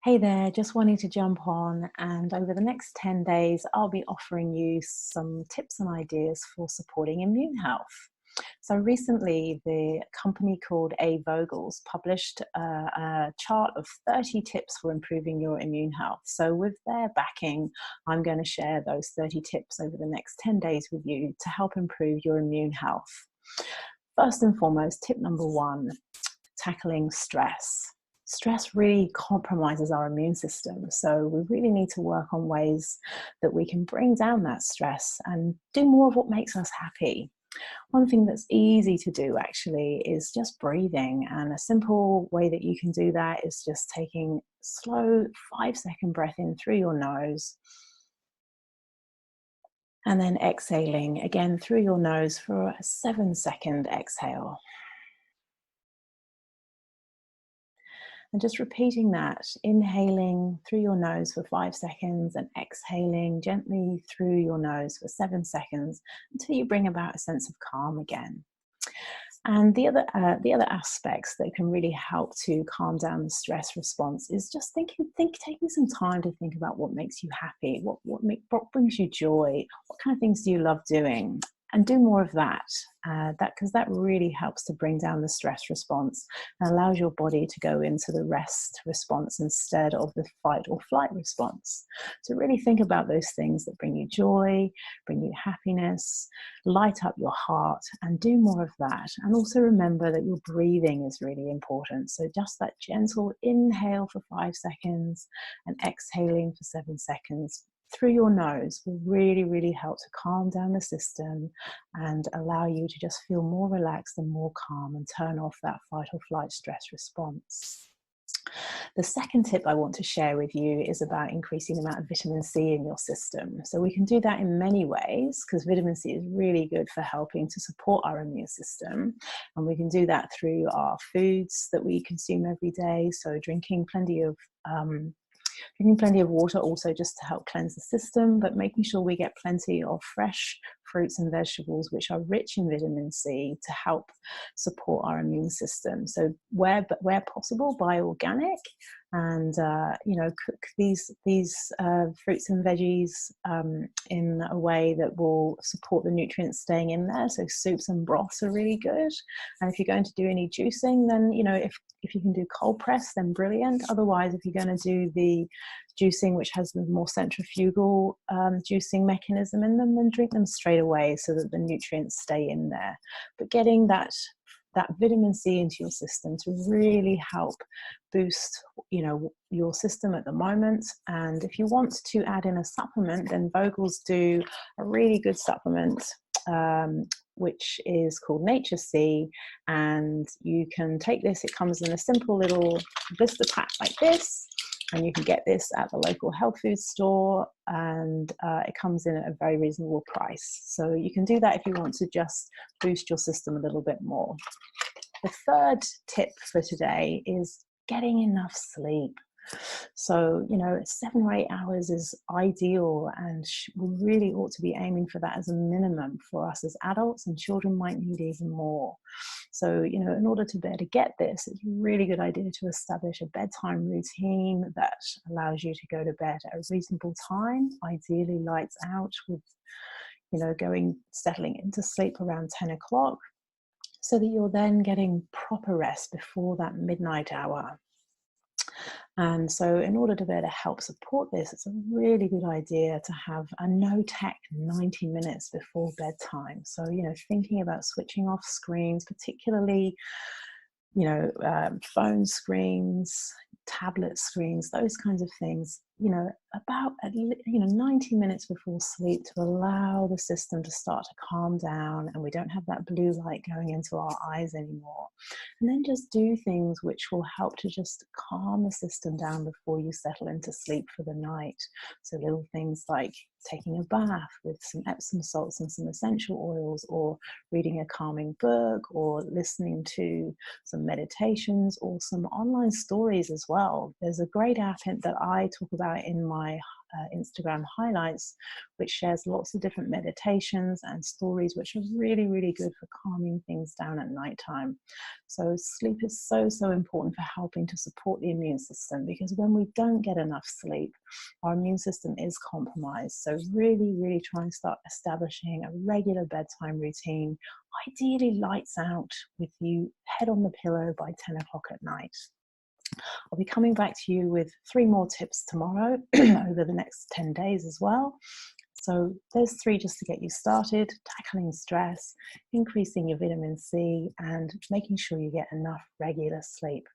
Hey there, just wanting to jump on, and over the next 10 days, I'll be offering you some tips and ideas for supporting immune health. So, recently, the company called A. Vogels published a chart of 30 tips for improving your immune health. So, with their backing, I'm going to share those 30 tips over the next 10 days with you to help improve your immune health. First and foremost, tip number one: tackling stress. Stress really compromises our immune system. So we really need to work on ways that we can bring down that stress and do more of what makes us happy. One thing that's easy to do actually is just breathing. And a simple way that you can do that is just taking slow 5-second breath in through your nose and then exhaling again through your nose for a 7-second exhale. And just repeating that, inhaling through your nose for 5 seconds and exhaling gently through your nose for 7 seconds until you bring about a sense of calm again. And the other aspects that can really help to calm down the stress response is just taking some time to think about what makes you happy, what brings you joy, what kind of things do you love doing, and do more of that. Because that really helps to bring down the stress response and allows your body to go into the rest response instead of the fight or flight response. So really think about those things that bring you joy, bring you happiness, light up your heart, and do more of that. And also remember that your breathing is really important. So just that gentle inhale for 5 seconds and exhaling for 7 seconds through your nose will really, really help to calm down the system and allow you to just feel more relaxed and more calm and turn off that fight or flight stress response. The second tip I want to share with you is about increasing the amount of vitamin C in your system. So we can do that in many ways because vitamin C is really good for helping to support our immune system. And we can do that through our foods that we consume every day. So drinking plenty of water also just to help cleanse the system, but making sure we get plenty of fresh fruits and vegetables which are rich in vitamin C to help support our immune system. So where possible, buy organic and cook these fruits and veggies in a way that will support the nutrients staying in there. So soups and broths are really good. And if you're going to do any juicing, then if you can do cold press, then brilliant. Otherwise, if you're going to do the juicing which has the more centrifugal juicing mechanism in them, then drink them straight away so that the nutrients stay in there. But getting that vitamin C into your system to really help boost your system at the moment. And if you want to add in a supplement, then Vogels do a really good supplement which is called Nature C, and you can take this. It comes in a simple little blister pack like this, and you can get this at the local health food store, and it comes in at a very reasonable price. So you can do that if you want to just boost your system a little bit more. The third tip for today is getting enough sleep. So, 7 or 8 hours is ideal, and we really ought to be aiming for that as a minimum for us as adults, and children might need even more. So, in order to be able to get this, it's a really good idea to establish a bedtime routine that allows you to go to bed at a reasonable time, ideally lights out with, settling into sleep around 10 o'clock, so that you're then getting proper rest before that midnight hour. And so in order to be able to help support this, it's a really good idea to have a no-tech 90 minutes before bedtime. So, thinking about switching off screens, particularly, phone screens, tablet screens, those kinds of things, about 90 minutes before sleep to allow the system to start to calm down and we don't have that blue light going into our eyes anymore. And then just do things which will help to just calm the system down before you settle into sleep for the night. So little things like taking a bath with some Epsom salts and some essential oils, or reading a calming book, or listening to some meditations or some online stories as well. There's a great app that I talk about out in my Instagram highlights, which shares lots of different meditations and stories which are really, really good for calming things down at nighttime. So sleep is so, so important for helping to support the immune system, because when we don't get enough sleep, our immune system is compromised. So really, really try and start establishing a regular bedtime routine, ideally lights out, with you head on the pillow by 10 o'clock at night. I'll be coming back to you with 3 more tips tomorrow over the next 10 days as well. So there's 3 just to get you started: tackling stress, increasing your vitamin C, and making sure you get enough regular sleep.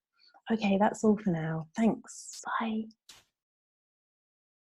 Okay, that's all for now. Thanks. Bye.